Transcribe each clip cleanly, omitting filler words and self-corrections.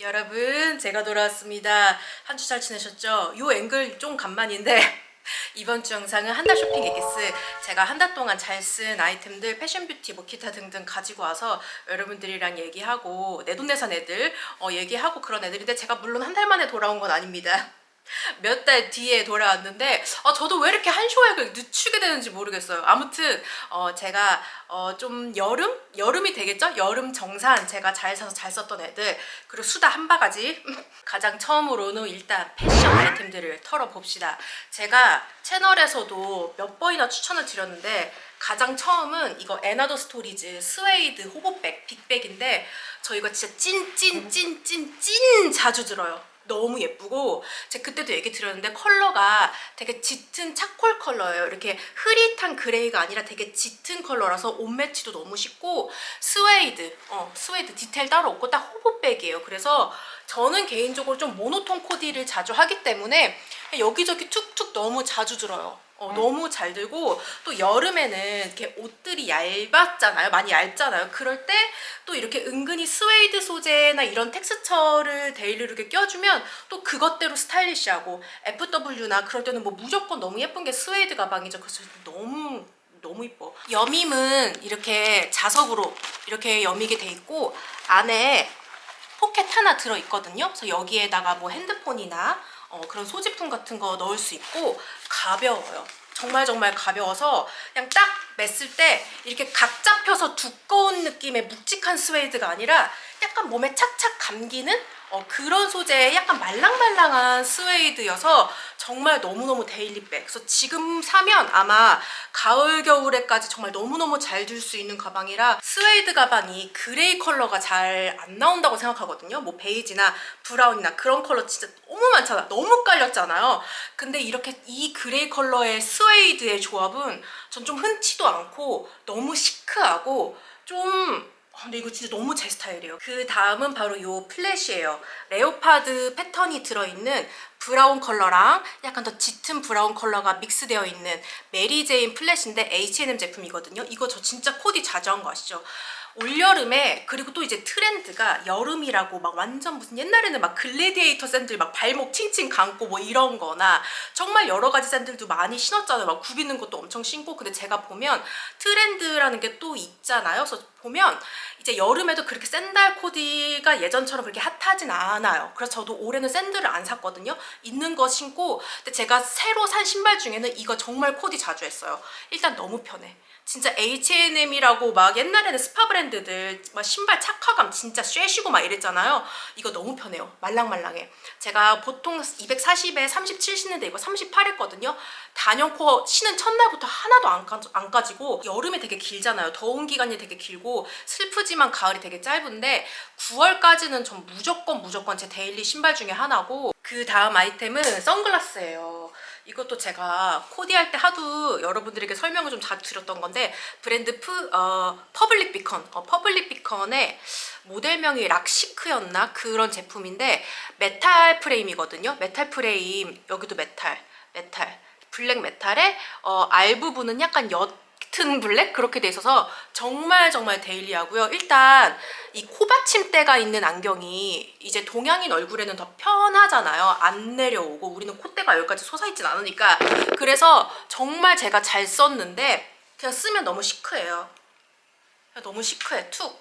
여러분, 제가 돌아왔습니다. 한 주 잘 지내셨죠? 요 앵글 좀 간만인데 이번 주 영상은 한 달 쇼핑 엑기스. 제가 한 달 동안 잘 쓴 아이템들, 패션 뷰티, 뭐 기타 등등 가지고 와서 여러분들이랑 얘기하고 내돈내산 애들 얘기하고 그런 애들인데, 제가 물론 한 달 만에 돌아온 건 아닙니다. 몇 달 뒤에 돌아왔는데 저도 왜 이렇게 한쇼액을 늦추게 되는지 모르겠어요. 아무튼 제가 좀 여름이 되겠죠? 여름 정산 제가 잘 사서 잘 썼던 애들, 그리고 수다 한 바가지. 가장 처음으로는 일단 패션 아이템들을 털어봅시다. 제가 채널에서도 몇 번이나 추천을 드렸는데, 가장 처음은 이거 에나더 스토리즈 스웨이드 호보백 빅백인데, 저 이거 진짜 찐 자주 들어요. 너무 예쁘고, 제가 그때도 얘기 드렸는데 컬러가 되게 짙은 차콜 컬러예요. 이렇게 흐릿한 그레이가 아니라 되게 짙은 컬러라서 옷 매치도 너무 쉽고, 스웨이드 디테일 따로 없고 딱 호보백이에요. 그래서 저는 개인적으로 좀 모노톤 코디를 자주 하기 때문에 여기저기 툭툭 너무 자주 들어요. 너무 잘 들고, 또 여름에는 이렇게 옷들이 얇았잖아요. 많이 얇잖아요. 그럴 때 또 이렇게 은근히 스웨이드 소재나 이런 텍스처를 데일리룩에 껴주면 또 그것대로 스타일리시하고, FW나 그럴 때는 뭐 무조건 너무 예쁜 게 스웨이드 가방이죠. 그래서 너무 이뻐. 여밈은 이렇게 자석으로 이렇게 여미게 돼 있고, 안에 포켓 하나 들어있거든요. 그래서 여기에다가 뭐 핸드폰이나 그런 소지품 같은 거 넣을 수 있고, 가벼워요. 정말 가벼워서 그냥 딱 맸을 때 이렇게 각 잡혀서 두꺼운 느낌의 묵직한 스웨이드가 아니라 약간 몸에 착착 감기는 그런 소재의 약간 말랑말랑한 스웨이드여서 정말 너무너무 데일리백. 그래서 지금 사면 아마 가을 겨울에까지 정말 너무너무 잘 들 수 있는 가방이라, 스웨이드 가방이 그레이 컬러가 잘 안 나온다고 생각하거든요. 뭐 베이지나 브라운이나 그런 컬러 진짜 너무 많잖아. 너무 깔렸잖아요. 근데 이렇게 이 그레이 컬러의 스웨이드의 조합은 전 좀 흔치도 않고 너무 시크하고 근데 이거 진짜 너무 제 스타일이에요. 그 다음은 바로 요 플랫이에요. 레오파드 패턴이 들어있는 브라운 컬러랑 약간 더 짙은 브라운 컬러가 믹스되어 있는 메리제인 플랫인데 H&M 제품이거든요. 이거 저 진짜 코디 자주 한 거 아시죠? 올여름에, 그리고 또 이제 트렌드가 여름이라고 막 완전 무슨 옛날에는 막 글래디에이터 샌들 막 발목 칭칭 감고 뭐 이런 거나 정말 여러 가지 샌들도 많이 신었잖아요. 막 굽이는 것도 엄청 신고. 근데 제가 보면 트렌드라는 게 또 있잖아요. 그래서 보면 이제 여름에도 그렇게 샌들 코디가 예전처럼 그렇게 핫하진 않아요. 그래서 저도 올해는 샌들을 안 샀거든요. 있는 거 신고. 근데 제가 새로 산 신발 중에는 이거 정말 코디 자주 했어요. 일단 너무 편해. 진짜 H&M이라고 막 옛날에는 스파 브랜드들 막 신발 착화감 진짜 쉐시고 막 이랬잖아요. 이거 너무 편해요. 말랑말랑해. 제가 보통 240에 37 신는데 이거 38 했거든요. 단연코 신은 첫날부터 하나도 안 까지고, 여름에 되게 길잖아요. 더운 기간이 되게 길고 슬프지만 가을이 되게 짧은데 9월까지는 전 무조건 제 데일리 신발 중에 하나고, 그 다음 아이템은 선글라스예요. 이것도 제가 코디할 때 하도 여러분들에게 설명을 좀 자주 드렸던 건데, 브랜드 퍼블릭 비컨. 퍼블릭 비컨의 모델명이 락시크였나? 그런 제품인데, 메탈 프레임이거든요. 메탈 프레임, 여기도 메탈, 블랙 메탈에 알 부분은 약간 옅은 블랙? 그렇게 돼 있어서 정말 데일리하고요. 일단 이 코받침대가 있는 안경이 이제 동양인 얼굴에는 더 편하잖아요. 안 내려오고, 우리는 콧대가 여기까지 솟아있진 않으니까. 그래서 정말 제가 잘 썼는데, 그냥 쓰면 너무 시크해요. 너무 시크해. 툭.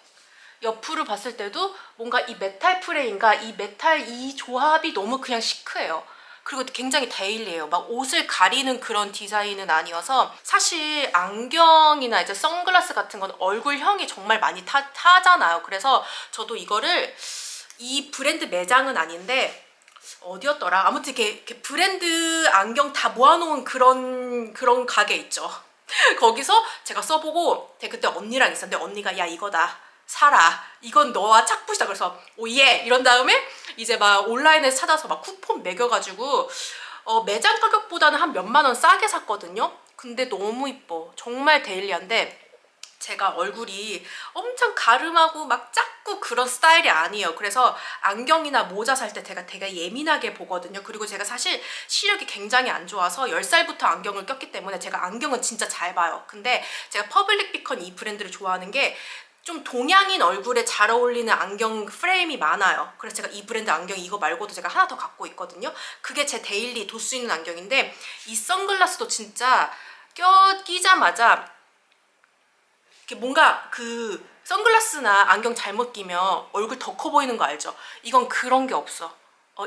옆으로 봤을 때도 뭔가 이 메탈 프레임과 이 메탈 이 조합이 너무 그냥 시크해요. 그리고 굉장히 데일리해요. 막 옷을 가리는 그런 디자인은 아니어서. 사실 안경이나 이제 선글라스 같은 건 얼굴형이 정말 많이 타잖아요. 그래서 저도 이거를, 이 브랜드 매장은 아닌데 어디였더라? 아무튼 이렇게 브랜드 안경 다 모아놓은 그런 가게 있죠. 거기서 제가 써보고, 제가 그때 언니랑 있었는데 언니가 야 이거다 사라, 이건 너와 착붙이다. 그래서 오예 이런 다음에 이제 막 온라인에서 찾아서 막 쿠폰 매겨가지고 매장 가격보다는 한 몇만 원 싸게 샀거든요. 근데 너무 이뻐. 정말 데일리한데, 제가 얼굴이 엄청 가름하고 막 작고 그런 스타일이 아니에요. 그래서 안경이나 모자 살 때 제가 되게 예민하게 보거든요. 그리고 제가 사실 시력이 굉장히 안 좋아서 10살부터 안경을 꼈기 때문에 제가 안경은 진짜 잘 봐요. 근데 제가 퍼블릭 비컨 이 브랜드를 좋아하는 게, 좀 동양인 얼굴에 잘 어울리는 안경 프레임이 많아요. 그래서 제가 이 브랜드 안경 이거 말고도 제가 하나 더 갖고 있거든요. 그게 제 데일리 도수 있는 안경인데 이 선글라스도 진짜 끼자마자 이렇게 뭔가 그 선글라스나 안경 잘못 끼면 얼굴 더 커 보이는 거 알죠? 이건 그런 게 없어.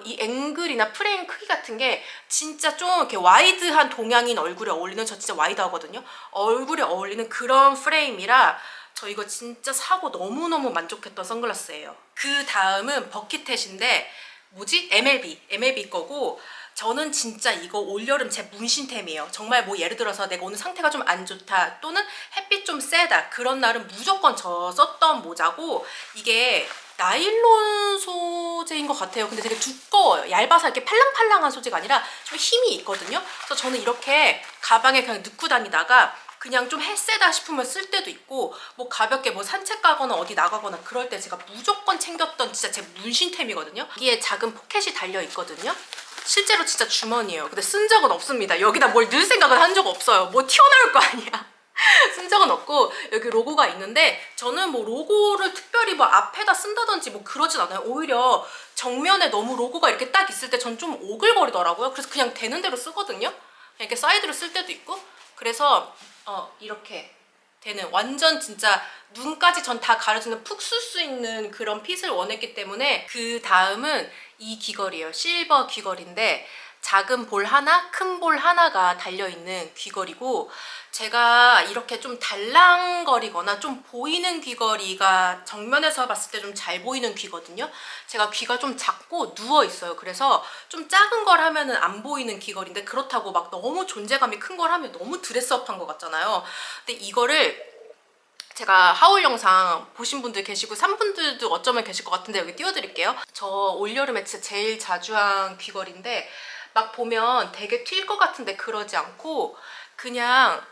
이 앵글이나 프레임 크기 같은 게 진짜 좀 이렇게 와이드한 동양인 얼굴에 어울리는, 저 진짜 와이드 하거든요. 얼굴에 어울리는 그런 프레임이라 저 이거 진짜 사고 너무너무 만족했던 선글라스예요. 그 다음은 버킷햇인데 뭐지? MLB 거고, 저는 진짜 이거 올여름 제 문신템이에요. 정말 뭐 예를 들어서 내가 오늘 상태가 좀 안 좋다 또는 햇빛 좀 세다 그런 날은 무조건 저 썼던 모자고, 이게 나일론 소재인 것 같아요. 근데 되게 두꺼워요. 얇아서 이렇게 팔랑팔랑한 소재가 아니라 좀 힘이 있거든요. 그래서 저는 이렇게 가방에 그냥 넣고 다니다가 그냥 좀 햇세다 싶으면 쓸 때도 있고, 뭐 가볍게 뭐 산책 가거나 어디 나가거나 그럴 때 제가 무조건 챙겼던 진짜 제 문신템이거든요. 여기에 작은 포켓이 달려 있거든요. 실제로 진짜 주머니예요. 근데 쓴 적은 없습니다. 여기다 뭘 넣을 생각은 한 적 없어요. 뭐 튀어나올 거 아니야. 쓴 적은 없고, 여기 로고가 있는데 저는 뭐 로고를 특별히 뭐 앞에다 쓴다든지 뭐 그러진 않아요. 오히려 정면에 너무 로고가 이렇게 딱 있을 때 전 좀 오글거리더라고요. 그래서 그냥 되는 대로 쓰거든요. 그냥 이렇게 사이드로 쓸 때도 있고. 그래서 이렇게 되는, 완전 진짜 눈까지 전 다 가려주는 푹 쓸 수 있는 그런 핏을 원했기 때문에. 그 다음은 이 귀걸이에요. 실버 귀걸이인데 작은 볼 하나, 큰 볼 하나가 달려있는 귀걸이고, 제가 이렇게 좀 달랑거리거나 좀 보이는 귀걸이가 정면에서 봤을 때 좀 잘 보이는 귀거든요. 제가 귀가 좀 작고 누워있어요. 그래서 좀 작은 걸 하면은 안 보이는 귀걸이인데, 그렇다고 막 너무 존재감이 큰 걸 하면 너무 드레스업한 것 같잖아요. 근데 이거를 제가 하울 영상 보신 분들 계시고 산 분들도 어쩌면 계실 것 같은데 여기 띄워드릴게요. 저 올여름에 진짜 제일 자주 한 귀걸이인데, 막 보면 되게 튈 것 같은데 그러지 않고 그냥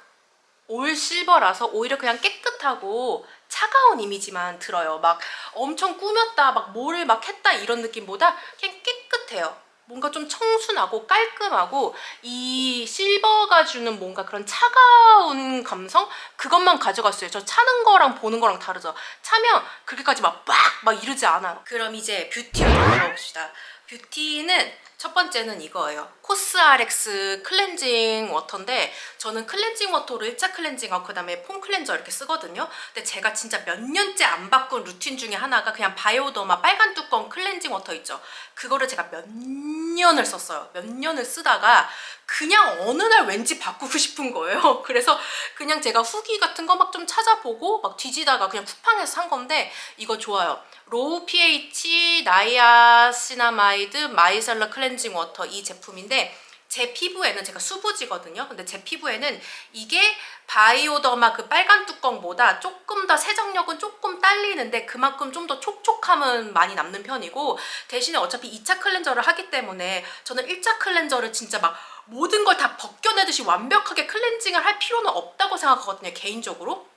올 실버라서 오히려 그냥 깨끗하고 차가운 이미지만 들어요. 막 엄청 꾸몄다, 막 뭐를 막 했다 이런 느낌보다 그냥 깨끗해요. 뭔가 좀 청순하고 깔끔하고, 이 실버가 주는 뭔가 그런 차가운 감성? 그것만 가져갔어요. 저 차는 거랑 보는 거랑 다르죠. 차면 그렇게까지 막 이러지 않아요. 그럼 이제 뷰티로 넘어가봅시다. 뷰티는 첫 번째는 이거예요. 코스RX 클렌징 워터인데, 저는 클렌징 워터로 1차 클렌징하고 그 다음에 폼 클렌저 이렇게 쓰거든요. 근데 제가 진짜 몇 년째 안 바꾼 루틴 중에 하나가 그냥 바이오더마 빨간 뚜껑 클렌징 워터 있죠. 그거를 제가 몇 년을 썼어요. 몇 년을 쓰다가 그냥 어느 날 왠지 바꾸고 싶은 거예요. 그래서 그냥 제가 후기 같은 거 막 좀 찾아보고 막 뒤지다가 그냥 쿠팡에서 산 건데, 이거 좋아요. 로우 pH 나이아시나마이드 마이셀러 클렌징 워터, 이 제품인데 제 피부에는, 제가 수부지거든요. 근데 제 피부에는 이게 바이오더마 그 빨간 뚜껑보다 조금 더 세정력은 조금 딸리는데 그만큼 좀 더 촉촉함은 많이 남는 편이고, 대신에 어차피 2차 클렌저를 하기 때문에 저는 1차 클렌저를 진짜 막 모든 걸 다 벗겨내듯이 완벽하게 클렌징을 할 필요는 없다고 생각하거든요, 개인적으로.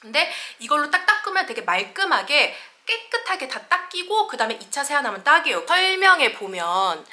근데 이걸로 딱 닦으면 되게 말끔하게 깨끗하게 다 닦이고 그 다음에 2차 세안하면 딱이에요. 설명에 보면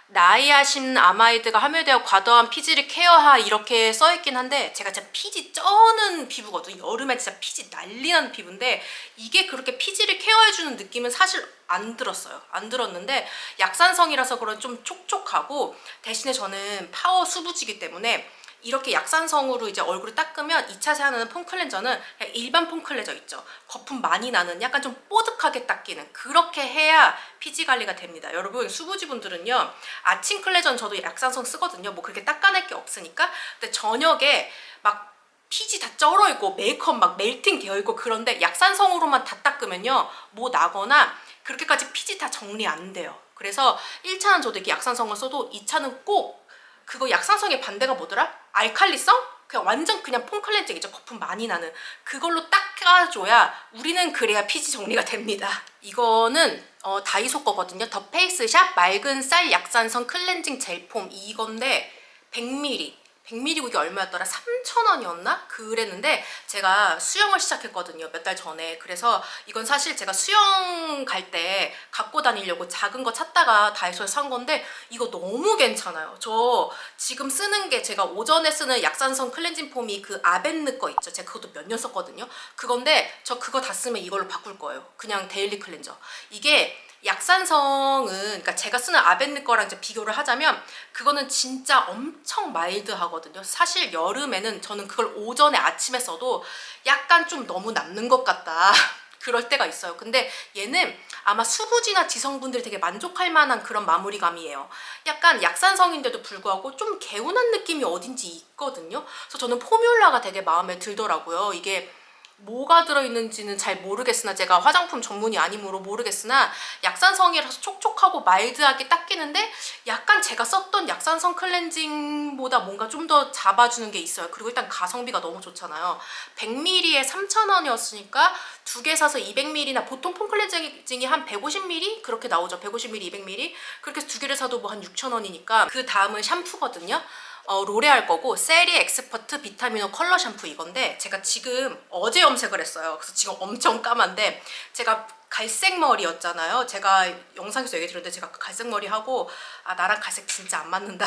나이아신 아마이드가 함유되어 과도한 피지를 케어하 이렇게 써있긴 한데, 제가 진짜 피지 쩌는 피부거든요. 여름에 진짜 피지 난리나는 피부인데 이게 그렇게 피지를 케어해주는 느낌은 사실 안 들었어요. 안 들었는데 약산성이라서 그런 좀 촉촉하고, 대신에 저는 파워 수부지기 때문에 이렇게 약산성으로 이제 얼굴을 닦으면 2차 세안하는 폼 클렌저는 그냥 일반 폼 클렌저 있죠. 거품 많이 나는 약간 좀 뽀득하게 닦이는, 그렇게 해야 피지 관리가 됩니다. 여러분 수부지 분들은요, 아침 클렌저는 저도 약산성 쓰거든요. 뭐 그렇게 닦아낼 게 없으니까. 근데 저녁에 막 피지 다 쩔어있고 메이크업 막 멜팅 되어있고 그런데 약산성으로만 다 닦으면요, 뭐 나거나 그렇게까지 피지 다 정리 안 돼요. 그래서 1차는 저도 이렇게 약산성을 써도 2차는 꼭 그거 약산성의 반대가 뭐더라? 알칼리성? 그냥 완전 그냥 폼 클렌징 있죠. 거품 많이 나는 그걸로 닦아줘야, 우리는 그래야 피지 정리가 됩니다. 이거는 다이소 거거든요. 더 페이스샵 맑은 쌀 약산성 클렌징 젤 폼, 이건데 100ml 100ml 이게 얼마였더라? 3,000원이었나? 그랬는데 제가 수영을 시작했거든요. 몇 달 전에. 그래서 이건 사실 제가 수영 갈 때 갖고 다니려고 작은 거 찾다가 다이소에서 산 건데 이거 너무 괜찮아요. 저 지금 쓰는 게 제가 오전에 쓰는 약산성 클렌징 폼이 그 아벤느 거 있죠. 제가 그것도 몇 년 썼거든요. 그건데 저 그거 다 쓰면 이걸로 바꿀 거예요. 그냥 데일리 클렌저. 이게 약산성은 그러니까 제가 쓰는 아벤느 거랑 이제 비교를 하자면 그거는 진짜 엄청 마일드하거든요. 사실 여름에는 저는 그걸 오전에 아침에 써도 약간 좀 너무 남는 것 같다. 그럴 때가 있어요. 근데 얘는 아마 수부지나 지성분들이 되게 만족할 만한 그런 마무리감이에요. 약간 약산성인데도 불구하고 좀 개운한 느낌이 어딘지 있거든요. 그래서 저는 포뮬라가 되게 마음에 들더라고요. 이게 뭐가 들어있는지는 잘 모르겠으나 제가 화장품 전문이 아니므로 모르겠으나 약산성이라서 촉촉하고 마일드하게 닦이는데 약간 제가 썼던 약산성 클렌징보다 뭔가 좀 더 잡아주는 게 있어요. 그리고 일단 가성비가 너무 좋잖아요. 100ml에 3,000원이었으니까 두 개 사서 200ml나 보통 폼 클렌징이 한 150ml 그렇게 나오죠. 150ml, 200ml 그렇게 해서 두 개를 사도 뭐 한 6,000원이니까 그 다음은 샴푸거든요. 로레알 거고 세리 엑스퍼트 비타민호 컬러 샴푸 이건데 제가 지금 어제 염색을 했어요. 그래서 지금 엄청 까만데 제가 갈색 머리였잖아요. 제가 영상에서 얘기 드렸는데 제가 갈색 머리 하고 아 나랑 갈색 진짜 안 맞는다.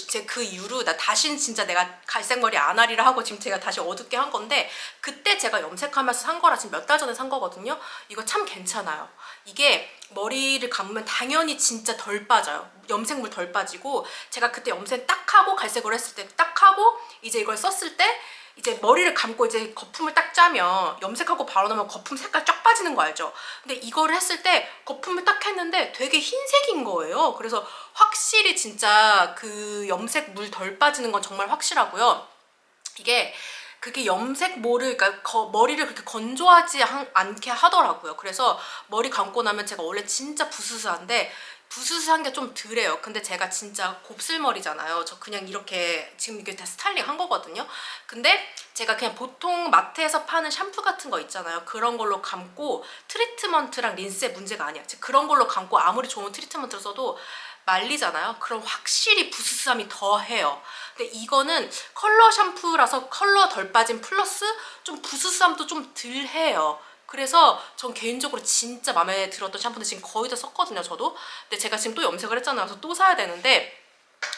제 그 이후로 나 다신 진짜 내가 갈색 머리 안 하리라 하고 지금 제가 다시 어둡게 한 건데 그때 제가 염색하면서 산 거라 지금 몇 달 전에 산 거거든요. 이거 참 괜찮아요. 이게 머리를 감으면 당연히 진짜 덜 빠져요. 염색물 덜 빠지고 제가 그때 염색 딱 하고 갈색으로 했을 때 딱 하고 이제 이걸 썼을 때 이제 머리를 감고 이제 거품을 딱 짜면 염색하고 바로 나면 거품 색깔 쫙 빠지는 거 알죠? 근데 이거를 했을 때 거품을 딱 했는데 되게 흰색인 거예요. 그래서 확실히 진짜 그 염색 물 덜 빠지는 건 정말 확실하고요. 이게 그게 염색모를 그러니까 머리를 그렇게 건조하지 않게 하더라고요. 그래서 머리 감고 나면 제가 원래 진짜 부스스한데 부스스한 게 좀 덜해요. 근데 제가 진짜 곱슬머리잖아요. 저 그냥 이렇게 지금 이게 다 스타일링 한 거거든요. 근데 제가 그냥 보통 마트에서 파는 샴푸 같은 거 있잖아요. 그런 걸로 감고 트리트먼트랑 린스에 문제가 아니야. 그런 걸로 감고 아무리 좋은 트리트먼트를 써도 말리잖아요. 그럼 확실히 부스스함이 더해요. 근데 이거는 컬러 샴푸라서 컬러 덜 빠진 플러스 좀 부스스함도 좀 덜해요. 그래서 전 개인적으로 진짜 마음에 들었던 샴푸인데 지금 거의 다 썼거든요, 저도. 근데 제가 지금 또 염색을 했잖아요. 그래서 또 사야 되는데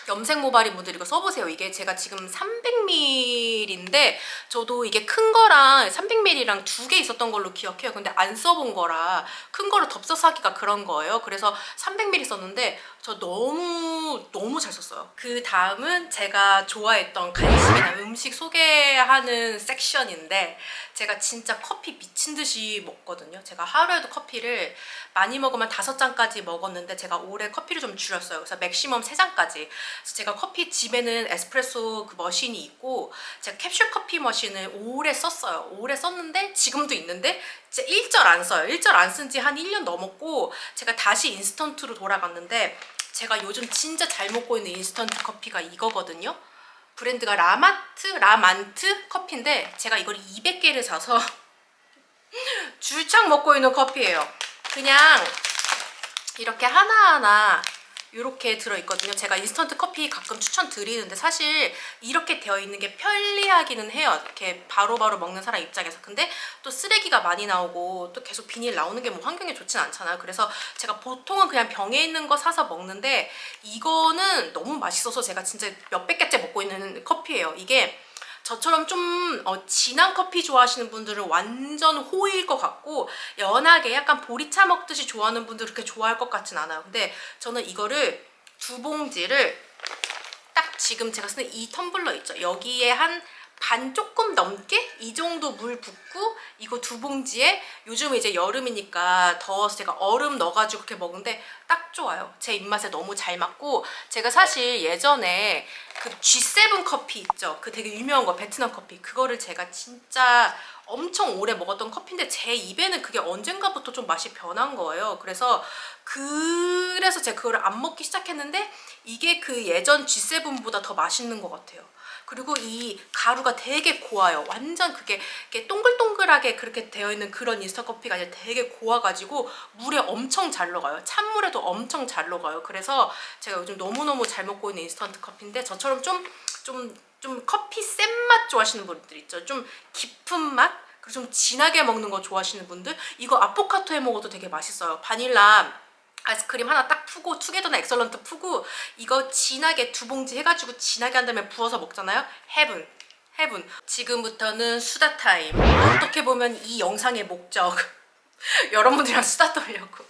염색 모발이 분들 이거 써보세요. 이게 제가 지금 300ml인데 저도 이게 큰 거랑 300ml랑 두 개 있었던 걸로 기억해요. 근데 안 써본 거라 큰 거를 덥석 사기가 그런 거예요. 그래서 300ml 썼는데 저 너무 잘 썼어요. 그 다음은 제가 좋아했던 간식이나 음식 소개하는 섹션인데 제가 진짜 커피 미친 듯이 먹거든요. 제가 하루에도 커피를 많이 먹으면 5잔까지 먹었는데 제가 올해 커피를 좀 줄였어요. 그래서 맥시멈 3잔까지. 그래서 제가 커피 집에는 에스프레소 그 머신이 있고 제가 캡슐 커피 머신을 오래 썼어요. 오래 썼는데 지금도 있는데 진짜 일절 안 써요. 일절 안 쓴 지 한 1년 넘었고 제가 다시 인스턴트로 돌아갔는데 제가 요즘 진짜 잘 먹고 있는 인스턴트 커피가 이거거든요. 브랜드가 라만트 커피인데 제가 이걸 200개를 사서 줄창 먹고 있는 커피예요. 그냥 이렇게 하나하나 이렇게 들어있거든요. 제가 인스턴트 커피 가끔 추천드리는데 사실 이렇게 되어 있는 게 편리하기는 해요. 이렇게 바로바로 먹는 사람 입장에서. 근데 또 쓰레기가 많이 나오고 또 계속 비닐 나오는 게 뭐 환경에 좋진 않잖아요. 그래서 제가 보통은 그냥 병에 있는 거 사서 먹는데 이거는 너무 맛있어서 제가 진짜 몇백 개째 먹고 있는 커피예요. 이게 저처럼 좀 진한 커피 좋아하시는 분들은 완전 호일 것 같고 연하게 약간 보리차 먹듯이 좋아하는 분들은 그렇게 좋아할 것 같진 않아요. 근데 저는 이거를 두 봉지를 딱 지금 제가 쓰는 이 텀블러 있죠. 여기에 한 반 조금 넘게 이 정도 물 붓고 이거 두 봉지에 요즘 이제 여름이니까 더워서 제가 얼음 넣어가지고 그렇게 먹는데 딱 좋아요. 제 입맛에 너무 잘 맞고 제가 사실 예전에 그 G7 커피 있죠. 그 되게 유명한 거 베트남 커피 그거를 제가 진짜 엄청 오래 먹었던 커피인데 제 입에는 그게 언젠가부터 좀 맛이 변한 거예요. 그래서 제가 그거를 안 먹기 시작했는데 이게 그 예전 G7보다 더 맛있는 것 같아요. 그리고 이 가루가 되게 고와요. 완전 그게 동글동글하게 그렇게 되어 있는 그런 인스턴트 커피가 아니라 되게 고와가지고 물에 엄청 잘 녹아요. 찬물에도 엄청 잘 녹아요. 그래서 제가 요즘 너무너무 잘 먹고 있는 인스턴트 커피인데, 저처럼 좀 커피 센 맛 좋아하시는 분들 있죠. 좀 깊은 맛? 그리고 좀 진하게 먹는 거 좋아하시는 분들, 이거 아포카토 해 먹어도 되게 맛있어요. 바닐라 아이스크림 하나 딱 푸고, 투게더나 엑설런트 푸고, 이거 진하게 2봉지 해가지고 진하게 한 다음에 부어서 먹잖아요. 헤븐. 헤븐. 지금부터는 수다 타임. 어떻게 보면 이 영상의 목적 여러분들이랑 수다 떨려고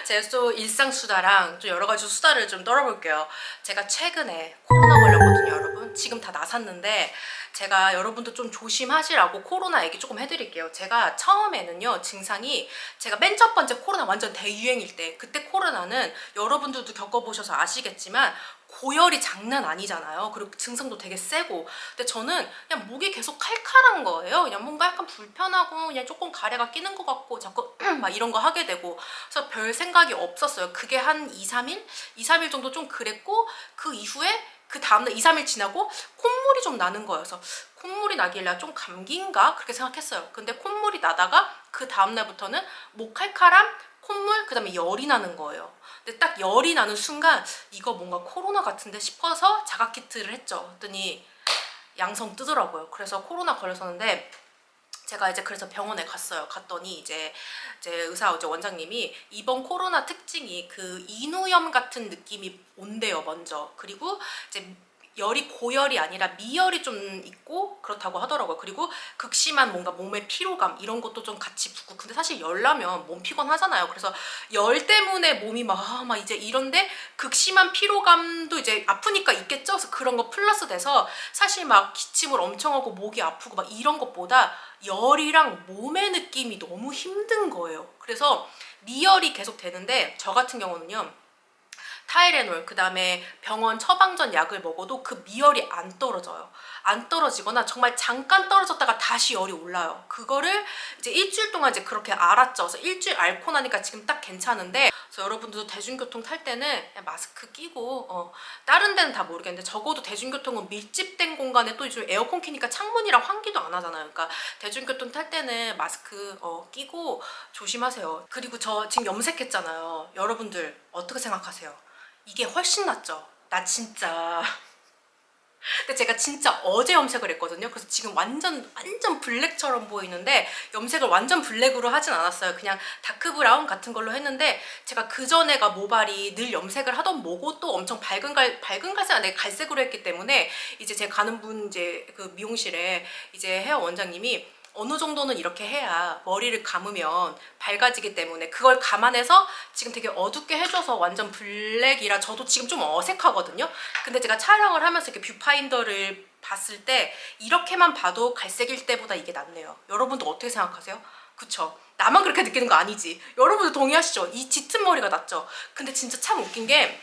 제가 또 일상 수다랑 좀 여러 가지 수다를 좀 떨어볼게요. 제가 최근에 코로나 걸렸거든요, 여러분. 지금 다 나섰는데 제가 여러분도 좀 조심하시라고 코로나 얘기 조금 해드릴게요. 제가 처음에는요, 증상이, 제가 맨 첫 번째 코로나 완전 대유행일 때, 그때 코로나는 여러분들도 겪어보셔서 아시겠지만 고열이 장난 아니잖아요. 그리고 증상도 되게 세고. 근데 저는 그냥 목이 계속 칼칼한 거예요. 그냥 뭔가 약간 불편하고 그냥 조금 가래가 끼는 것 같고 자꾸 막 이런 거 하게 되고. 그래서 별 생각이 없었어요. 그게 한 2, 3일? 2, 3일 정도 좀 그랬고, 그 이후에 그 다음날 2, 3일 지나고 콧물이 좀 나는 거예요. 그래서 콧물이 나길래 좀 감기인가? 그렇게 생각했어요. 근데 콧물이 나다가 그 다음날부터는 목 칼칼함, 콧물, 그 다음에 열이 나는 거예요. 근데 딱 열이 나는 순간 이거 뭔가 코로나 같은데 싶어서 자가키트를 했죠. 그랬더니 양성 뜨더라고요. 그래서 코로나 걸렸었는데, 제가 이제 그래서 병원에 갔어요. 갔더니 이제 의사 원장님이 이번 코로나 특징이 그 인후염 같은 느낌이 온대요, 먼저. 그리고 이제 열이 고열이 아니라 미열이 좀 있고 그렇다고 하더라고요. 그리고 극심한 뭔가 몸의 피로감 이런 것도 좀 같이 붙고. 근데 사실 열 나면 몸 피곤하잖아요. 그래서 열 때문에 몸이 막 이제 이런데 극심한 피로감도 이제 아프니까 있겠죠. 그래서 그런 거 플러스 돼서 사실 막 기침을 엄청 하고 목이 아프고 막 이런 것보다 열이랑 몸의 느낌이 너무 힘든 거예요. 그래서 미열이 계속 되는데, 저 같은 경우는요, 타이레놀, 그 다음에 병원 처방전 약을 먹어도 그 미열이 안 떨어져요. 안 떨어지거나 정말 잠깐 떨어졌다가 다시 열이 올라요. 그거를 이제 일주일 동안 이제 그렇게 알았죠. 그래서 일주일 앓고 나니까 지금 딱 괜찮은데, 그래서 여러분들도 대중교통 탈 때는 그냥 마스크 끼고, 다른 데는 다 모르겠는데 적어도 대중교통은 밀집된 공간에 또 요즘 에어컨 키니까 창문이랑 환기도 안 하잖아요. 그러니까 대중교통 탈 때는 마스크 끼고 조심하세요. 그리고 저 지금 염색했잖아요. 여러분들 어떻게 생각하세요? 이게 훨씬 낫죠? 나 진짜 근데 제가 진짜 어제 염색을 했거든요. 그래서 지금 완전 블랙처럼 보이는데, 염색을 완전 블랙으로 하진 않았어요. 그냥 다크 브라운 같은 걸로 했는데, 제가 그 전에가 모발이 늘 염색을 하던 뭐고 또 엄청 밝은 갈색 안에 갈색으로 했기 때문에, 이제 제가 가는 분 이제 그 미용실에 이제 헤어 원장님이 어느 정도는 이렇게 해야 머리를 감으면 밝아지기 때문에 그걸 감안해서 지금 되게 어둡게 해줘서 완전 블랙이라 저도 지금 좀 어색하거든요. 근데 제가 촬영을 하면서 이렇게 뷰파인더를 봤을 때 이렇게만 봐도 갈색일 때보다 이게 낫네요. 여러분도 어떻게 생각하세요? 그쵸? 나만 그렇게 느끼는 거 아니지? 여러분도 동의하시죠? 이 짙은 머리가 낫죠? 근데 진짜 참 웃긴 게,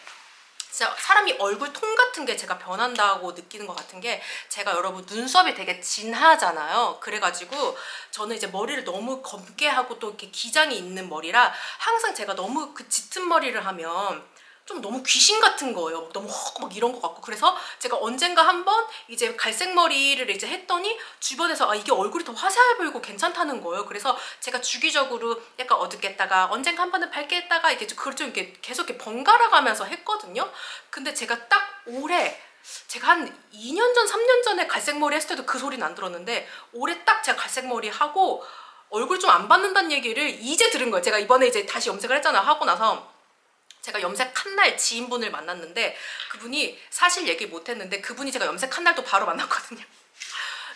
진짜 사람이 얼굴 톤 같은 게 제가 변한다고 느끼는 것 같은 게, 제가 여러분 눈썹이 되게 진하잖아요. 그래가지고 저는 이제 머리를 너무 검게 하고 또 이렇게 기장이 있는 머리라 항상 제가 너무 그 짙은 머리를 하면 좀 너무 귀신 같은 거예요. 너무 막 이런 것 같고. 그래서 제가 언젠가 한번 이제 갈색 머리를 이제 했더니 주변에서 이게 얼굴이 더 화사해 보이고 괜찮다는 거예요. 그래서 제가 주기적으로 약간 어둡게 했다가 언젠가 한 번은 밝게 했다가 이게 그렇죠, 이렇게 계속 이렇게 번갈아 가면서 했거든요. 근데 제가 딱 올해, 제가 한 2년 전, 3년 전에 갈색 머리 했을 때도 그 소리는 안 들었는데, 올해 딱 제가 갈색 머리 하고 얼굴 좀 안 받는다는 얘기를 이제 들은 거예요. 제가 이번에 이제 다시 염색을 했잖아요. 하고 나서 제가 염색한 날 지인분을 만났는데, 그분이 사실 얘기 못했는데, 그분이 제가 염색한 날도 바로 만났거든요.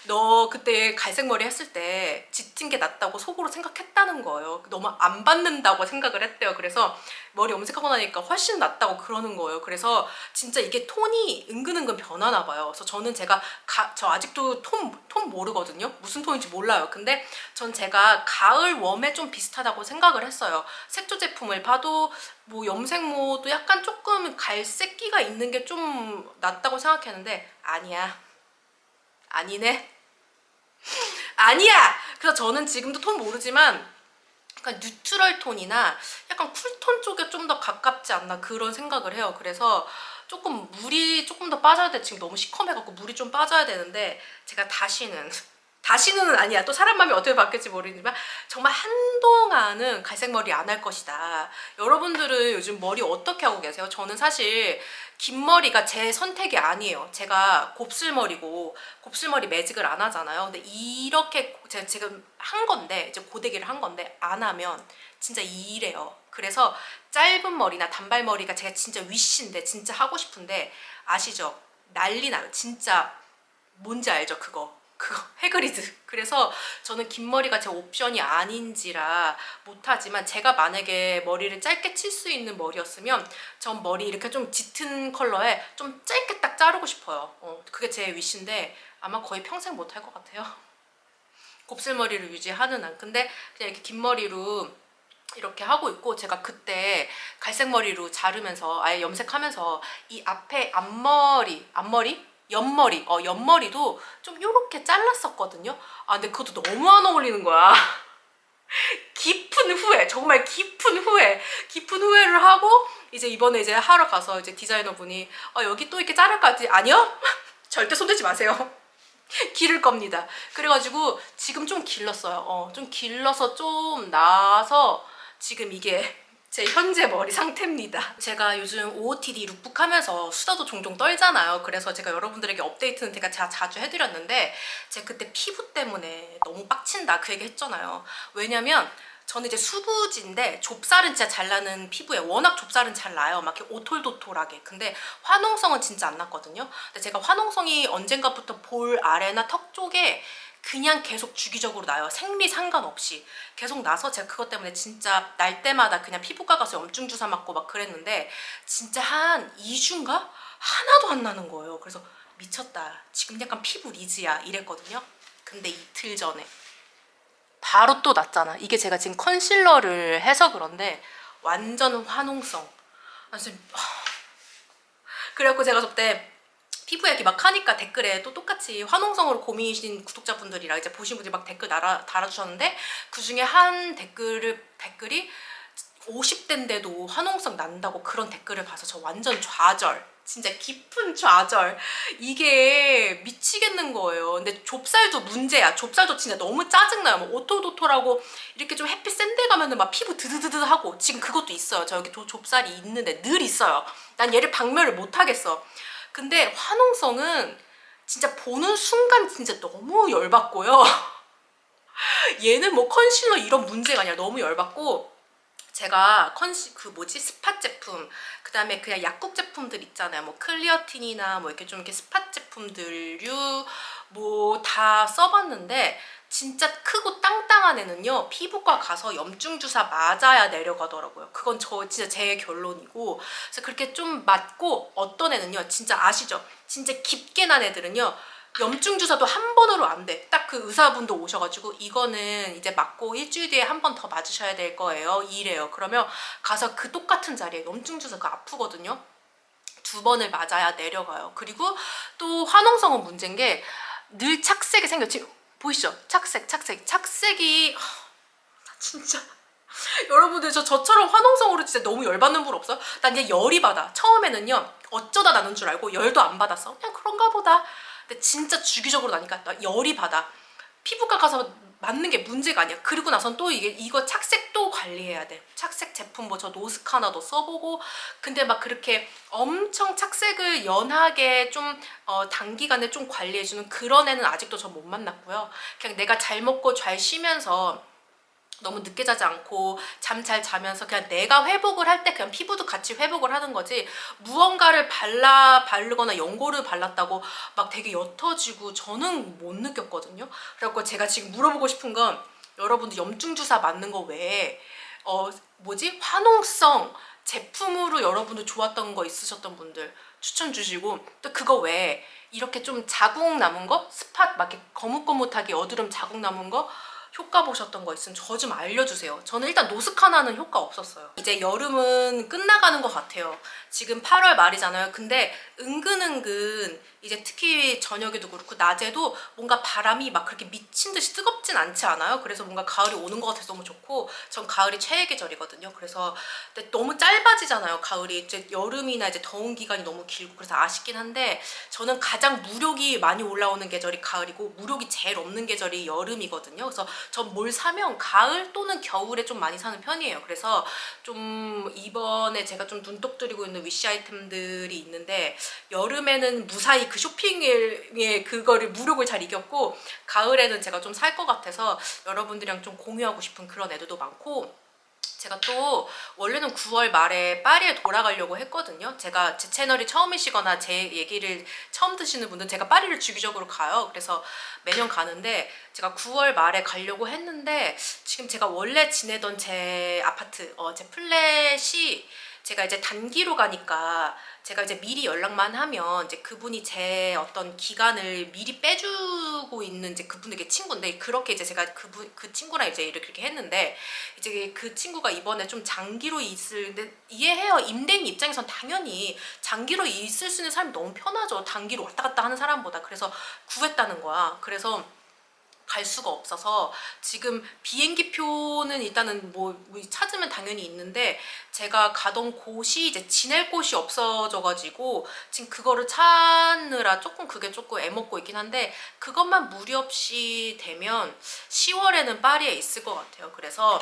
너 그때 갈색 머리 했을 때 짙은 게 낫다고 속으로 생각했다는 거예요. 너무 안 받는다고 생각을 했대요. 그래서 머리 염색하고 나니까 훨씬 낫다고 그러는 거예요. 그래서 진짜 이게 톤이 은근은근 변하나 봐요. 그래서 저는 저 아직도 톤 모르거든요. 무슨 톤인지 몰라요. 근데 전 제가 가을 웜에 좀 비슷하다고 생각을 했어요. 색조 제품을 봐도 뭐 염색모도 약간 조금 갈색기가 있는 게 좀 낫다고 생각했는데, 아니네. 아니야! 그래서 저는 지금도 톤 모르지만 약간 뉴트럴 톤이나 약간 쿨톤 쪽에 좀 더 가깝지 않나 그런 생각을 해요. 그래서 조금 물이 조금 더 빠져야 돼. 지금 너무 시커매갖고 물이 좀 빠져야 되는데 제가 다시는 아니야. 또 사람 마음이 어떻게 바뀔지 모르지만 정말 한동안은 갈색 머리 안 할 것이다. 여러분들은 요즘 머리 어떻게 하고 계세요? 저는 사실 긴 머리가 제 선택이 아니에요. 제가 곱슬머리고 곱슬머리 매직을 안 하잖아요. 근데 이렇게 제가 지금 한 건데 이제 고데기를 한 건데 안 하면 진짜 이래요. 그래서 짧은 머리나 단발머리가 제가 진짜 위시인데 진짜 하고 싶은데 아시죠? 난리 나요. 진짜 뭔지 알죠? 그거 해그리드. 그래서 저는 긴 머리가 제 옵션이 아닌지라 못하지만 제가 만약에 머리를 짧게 칠 수 있는 머리였으면 전 머리 이렇게 좀 짙은 컬러에 좀 짧게 딱 자르고 싶어요. 그게 제 위시인데 아마 거의 평생 못할 것 같아요. 곱슬머리를 유지하는 한. 근데 그냥 이렇게 긴 머리로 이렇게 하고 있고, 제가 그때 갈색 머리로 자르면서 아예 염색하면서 이 앞에 옆머리도 좀 요렇게 잘랐었거든요. 아 근데 그것도 너무 안 어울리는 거야. 정말 깊은 후회를 하고 이제 이번에 이제 하러 가서 이제 디자이너 분이 여기 또 이렇게 자를까지 아니요? 절대 손대지 마세요. 기를 겁니다. 그래가지고 지금 좀 길렀어요. 좀 길러서 좀 나아서 지금 이게 제 현재 머리 상태입니다. 제가 요즘 OOTD 룩북 하면서 수다도 종종 떨잖아요. 그래서 제가 여러분들에게 업데이트는 제가 자주 해드렸는데 제가 그때 피부 때문에 너무 빡친다 그 얘기 했잖아요. 왜냐면 저는 이제 수부지인데 좁쌀은 진짜 잘 나는 피부에 워낙 좁쌀은 잘 나요. 막 이렇게 오톨도톨하게. 근데 화농성은 진짜 안 났거든요. 근데 제가 화농성이 언젠가부터 볼 아래나 턱 쪽에 그냥 계속 주기적으로 나요. 생리 상관없이 계속 나서 제가 그것 때문에 진짜 날 때마다 그냥 피부과 가서 염증 주사 맞고 막 그랬는데 진짜 한 2주인가? 하나도 안 나는 거예요. 그래서 미쳤다. 지금 약간 피부 리즈야 이랬거든요. 근데 이틀 전에 바로 또 났잖아. 이게 제가 지금 컨실러를 해서 그런데 완전 화농성. 그래갖고 제가 그때 피부 얘기 막 하니까 댓글에 또 똑같이 화농성으로 고민이신 구독자분들이랑 이제 보신 분들이 막 댓글 달아주셨는데 그 중에 한 댓글이 50대인데도 화농성 난다고 그런 댓글을 봐서 저 완전 좌절. 진짜 깊은 좌절. 이게 미치겠는 거예요. 근데 좁쌀도 문제야. 좁쌀도 진짜 너무 짜증나요. 뭐 오토도토라고 이렇게 좀 햇빛 센 데 가면은 막 피부 드드드드 하고 지금 그것도 있어요. 저 여기 좁쌀이 있는데 늘 있어요. 난 얘를 박멸을 못 하겠어. 근데 화농성은 진짜 보는 순간 진짜 너무 열받고요. 얘는 뭐 컨실러 이런 문제가 아니라 너무 열받고 제가 스팟 제품, 그 다음에 그냥 약국 제품들 있잖아요. 뭐 클리어틴이나 뭐 이렇게 좀 이렇게 스팟 제품들류 뭐 다 써봤는데 진짜 크고 땅땅한 애는요 피부과 가서 염증 주사 맞아야 내려가더라고요. 그건 진짜 제 결론이고, 그래서 그렇게 좀 맞고 어떤 애는요 진짜 아시죠? 진짜 깊게 난 애들은요 염증 주사도 한 번으로 안 돼. 딱 그 의사분도 오셔가지고 이거는 이제 맞고 일주일 뒤에 한 번 더 맞으셔야 될 거예요. 이래요. 그러면 가서 그 똑같은 자리에 염증 주사가 아프거든요. 2번을 맞아야 내려가요. 그리고 또 화농성은 문제인 게 늘 착색이 생겨. 지금 보이시죠? 착색이 진짜 여러분들 저처럼 화농성으로 진짜 너무 열받는 분 없어요? 난 이제 열이 받아. 처음에는요 어쩌다 나는 줄 알고 열도 안 받았어. 그냥 그런가 보다. 근데 진짜 주기적으로 나니까 나 열이 받아. 피부과 가서 맞는 게 문제가 아니야. 그리고 나선 또 이거 착색도 관리해야 돼. 착색 제품 뭐 저 노스카나도 써보고, 근데 막 그렇게 엄청 착색을 연하게 좀 단기간에 좀 관리해주는 그런 애는 아직도 저 못 만났고요. 그냥 내가 잘 먹고 잘 쉬면서 너무 늦게 자지 않고 잠 잘 자면서 그냥 내가 회복을 할 때 그냥 피부도 같이 회복을 하는 거지, 무언가를 바르거나 연고를 발랐다고 막 되게 옅어지고 저는 못 느꼈거든요. 그래갖고 제가 지금 물어보고 싶은 건 여러분들 염증 주사 맞는 거 외에 화농성 제품으로 여러분들 좋았던 거 있으셨던 분들 추천 주시고, 또 그거 외에 이렇게 좀 자국 남은 거, 스팟 막 이렇게 거뭇거뭇하게 여드름 자국 남은 거 효과 보셨던 거 있으면 저 좀 알려주세요. 저는 일단 노스카나는 효과 없었어요. 이제 여름은 끝나가는 것 같아요. 지금 8월 말이잖아요. 근데 은근은근 이제 특히 저녁에도 그렇고 낮에도 뭔가 바람이 막 그렇게 미친 듯이 뜨겁진 않지 않아요. 그래서 뭔가 가을이 오는 것 같아서 너무 좋고, 전 가을이 최애 계절이거든요. 그래서 근데 너무 짧아지잖아요, 가을이. 이제 여름이나 이제 더운 기간이 너무 길고 그래서 아쉽긴 한데, 저는 가장 무력이 많이 올라오는 계절이 가을이고 무력이 제일 없는 계절이 여름이거든요. 그래서 전 뭘 사면 가을 또는 겨울에 좀 많이 사는 편이에요. 그래서 좀 이번에 제가 좀 눈독 들이고 있는 위시 아이템들이 있는데, 여름에는 무사히 그 쇼핑의 그거를 무력을 잘 이겼고, 가을에는 제가 좀 살 것 같아서 여러분들이랑 좀 공유하고 싶은 그런 애들도 많고, 제가 또 원래는 9월 말에 파리에 돌아가려고 했거든요. 제가 제 채널이 처음이시거나 제 얘기를 처음 드시는 분들은 제가 파리를 주기적으로 가요. 그래서 매년 가는데 제가 9월 말에 가려고 했는데, 지금 제가 원래 지내던 제 아파트, 제 플랫이 제가 이제 단기로 가니까 제가 이제 미리 연락만 하면 이제 그분이 제 어떤 기간을 미리 빼주고 있는 이제 그분에게 친구인데, 그렇게 이제 제가 그 친구랑 이제 이렇게 했는데, 이제 그 친구가 이번에 좀 장기로 있는데 이해해요. 임대인 입장에선 당연히 장기로 있을 수 있는 사람이 너무 편하죠. 단기로 왔다 갔다 하는 사람보다. 그래서 구했다는 거야. 그래서 갈 수가 없어서 지금 비행기 표는 일단은 뭐 찾으면 당연히 있는데, 제가 가던 곳이 이제 지낼 곳이 없어져가지고 지금 그거를 찾느라 조금 그게 조금 애먹고 있긴 한데, 그것만 무리 없이 되면 10월에는 파리에 있을 것 같아요. 그래서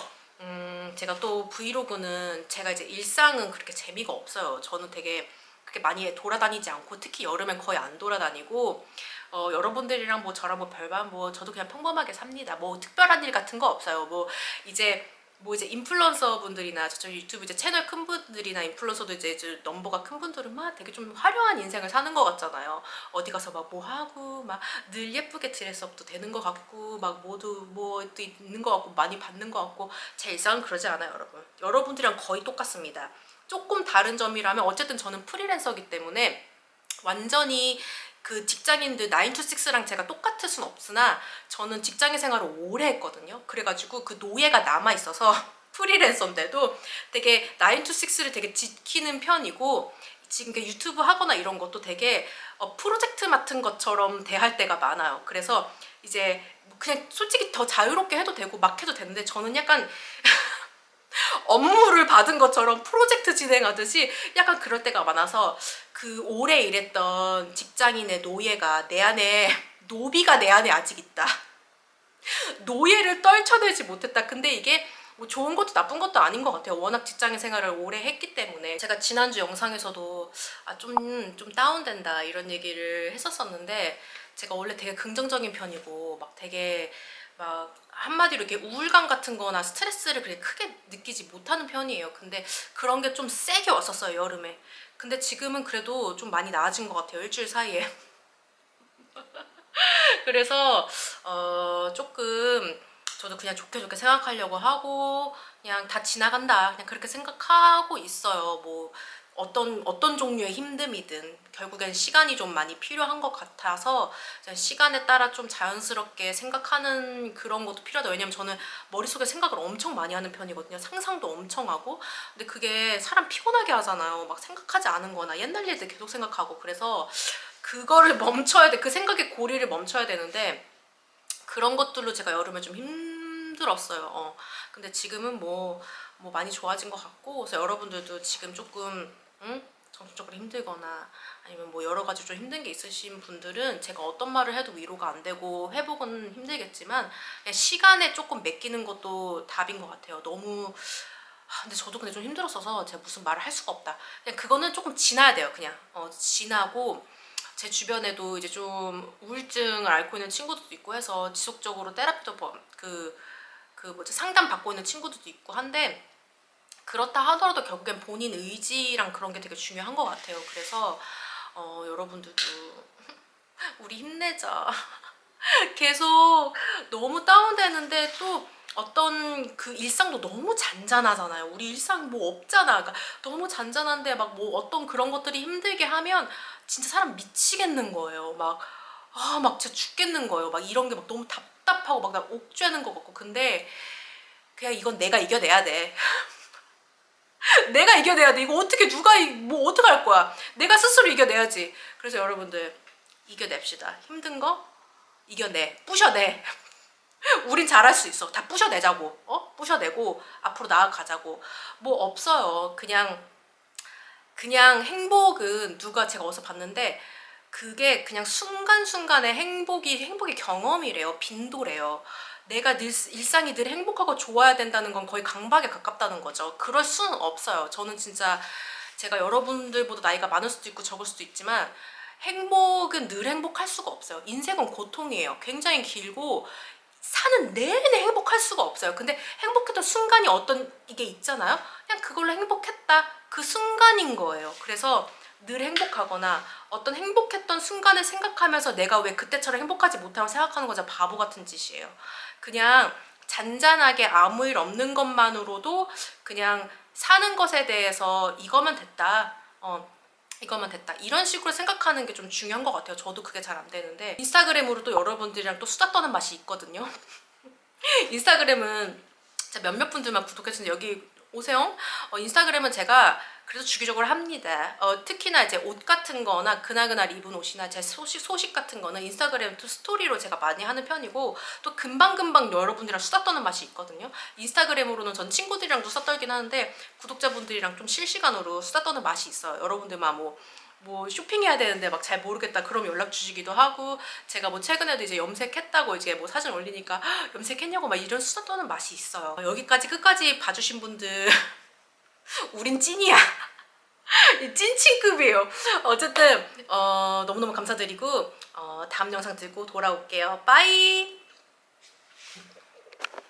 제가 또 브이로그는 제가 이제 일상은 그렇게 재미가 없어요. 저는 되게 그렇게 많이 돌아다니지 않고, 특히 여름엔 거의 안 돌아다니고, 여러분들이랑 뭐 저랑 뭐 별반 뭐 저도 그냥 평범하게 삽니다. 뭐 특별한 일 같은 거 없어요. 뭐 이제 인플루언서 분들이나 저쪽 유튜브 이제 채널 큰 분들이나 인플루언서도 이제 넘버가 큰 분들은 막 되게 좀 화려한 인생을 사는 것 같잖아요. 어디 가서 막 뭐 하고 막 늘 예쁘게 드레스업도 되는 것 같고, 막 뭐도 뭐도 있는 것 같고 많이 받는 것 같고, 제 일상은 그러지 않아요, 여러분. 여러분들이랑 거의 똑같습니다. 조금 다른 점이라면 어쨌든 저는 프리랜서이기 때문에 완전히 그 직장인들 9 to 6랑 제가 똑같을 순 없으나, 저는 직장인 생활을 오래 했거든요. 그래가지고 그 노예가 남아있어서 프리랜서인데도 되게 9 to 6를 되게 지키는 편이고, 지금 그 유튜브 하거나 이런 것도 되게 프로젝트 맡은 것처럼 대할 때가 많아요. 그래서 이제 그냥 솔직히 더 자유롭게 해도 되고 막 해도 되는데, 저는 약간 업무를 받은 것처럼 프로젝트 진행하듯이 약간 그럴 때가 많아서, 그 오래 일했던 직장인의 노예가 내 안에 노비가 내 안에 아직 있다. 노예를 떨쳐내지 못했다. 근데 이게 뭐 좋은 것도 나쁜 것도 아닌 것 같아요. 워낙 직장인 생활을 오래 했기 때문에. 제가 지난주 영상에서도 좀 다운된다 이런 얘기를 했었었는데, 제가 원래 되게 긍정적인 편이고 막 되게 막 한마디로 이렇게 우울감 같은 거나 스트레스를 그렇게 크게 느끼지 못하는 편이에요. 근데 그런 게 좀 세게 왔었어요, 여름에. 근데 지금은 그래도 좀 많이 나아진 것 같아요, 일주일 사이에. 그래서 조금 저도 그냥 좋게 좋게 생각하려고 하고, 그냥 다 지나간다 그냥 그렇게 생각하고 있어요. 뭐 어떤 종류의 힘듦이든 결국엔 시간이 좀 많이 필요한 것 같아서, 시간에 따라 좀 자연스럽게 생각하는 그런 것도 필요하다. 왜냐면 저는 머릿속에 생각을 엄청 많이 하는 편이거든요. 상상도 엄청 하고. 근데 그게 사람 피곤하게 하잖아요. 막 생각하지 않은 거나 옛날 일들 계속 생각하고. 그래서 그거를 멈춰야 돼. 그 생각의 고리를 멈춰야 되는데, 그런 것들로 제가 여름에 좀 힘들었어요. 근데 지금은 뭐 많이 좋아진 것 같고, 그래서 여러분들도 지금 조금 정신적으로 힘들거나 아니면 뭐 여러 가지 좀 힘든 게 있으신 분들은 제가 어떤 말을 해도 위로가 안 되고 회복은 힘들겠지만, 그냥 시간에 조금 맡기는 것도 답인 것 같아요. 너무 근데 저도 근데 좀 힘들었어서 제가 무슨 말을 할 수가 없다. 그냥 그거는 조금 지나야 돼요. 그냥 지나고, 제 주변에도 이제 좀 우울증을 앓고 있는 친구들도 있고 해서 지속적으로 테라피도 뭐지 상담 받고 있는 친구들도 있고 한데, 그렇다 하더라도 결국엔 본인 의지랑 그런 게 되게 중요한 것 같아요. 그래서 여러분들도 우리 힘내자. 계속 너무 다운되는데 또 어떤 그 일상도 너무 잔잔하잖아요. 우리 일상 뭐 없잖아. 그러니까 너무 잔잔한데 막 뭐 어떤 그런 것들이 힘들게 하면 진짜 사람 미치겠는 거예요. 막 진짜 죽겠는 거예요. 막 이런 게 막 너무 답답하고 막 나 옥죄는 것 같고. 근데 그냥 이건 내가 이겨내야 돼. 내가 이겨내야 돼. 이거 어떻게 누가 뭐 어떻게 할 거야. 내가 스스로 이겨내야지. 그래서 여러분들 이겨냅시다. 힘든 거 이겨내. 부셔내. 우린 잘할 수 있어. 다 부셔내자고. 부셔내고 앞으로 나아가자고. 뭐 없어요. 그냥 행복은 누가 제가 어디서 봤는데 그게 그냥 순간순간의 행복이 경험이래요. 빈도래요. 내가 일상이 늘 행복하고 좋아야 된다는 건 거의 강박에 가깝다는 거죠. 그럴 수는 없어요. 저는 진짜 제가 여러분들보다 나이가 많을 수도 있고 적을 수도 있지만 행복은 늘 행복할 수가 없어요. 인생은 고통이에요. 굉장히 길고 사는 내내 행복할 수가 없어요. 근데 행복했던 순간이 어떤 이게 있잖아요. 그냥 그걸로 행복했다. 그 순간인 거예요. 그래서 늘 행복하거나 어떤 행복했던 순간을 생각하면서 내가 왜 그때처럼 행복하지 못하고 생각하는 거죠. 바보 같은 짓이에요. 그냥 잔잔하게 아무 일 없는 것만으로도 그냥 사는 것에 대해서 이거면 됐다. 이거만 됐다. 이런 식으로 생각하는 게 좀 중요한 것 같아요. 저도 그게 잘 안 되는데 인스타그램으로 또 여러분들이랑 또 수다 떠는 맛이 있거든요. 인스타그램은 진짜 몇몇 분들만 구독해주는데 여기 오세요. 인스타그램은 제가 그래도 주기적으로 합니다. 특히나 이제 옷 같은 거나 그날그날 입은 옷이나 제 소식 같은 거는 인스타그램 또 스토리로 제가 많이 하는 편이고 또 금방금방 여러분들이랑 수다 떠는 맛이 있거든요. 인스타그램으로는 전 친구들이랑도 수다 떨긴 하는데 구독자분들이랑 좀 실시간으로 수다 떠는 맛이 있어요. 여러분들만 뭐 쇼핑해야 되는데 막 잘 모르겠다 그럼 연락 주시기도 하고 제가 뭐 최근에도 이제 염색했다고 이제 뭐 사진 올리니까 염색했냐고 막 이런 수다 떠는 맛이 있어요. 여기까지 끝까지 봐주신 분들 우린 찐이야. 찐친급이에요. 어쨌든 너무너무 감사드리고 다음 영상 들고 돌아올게요. 빠이.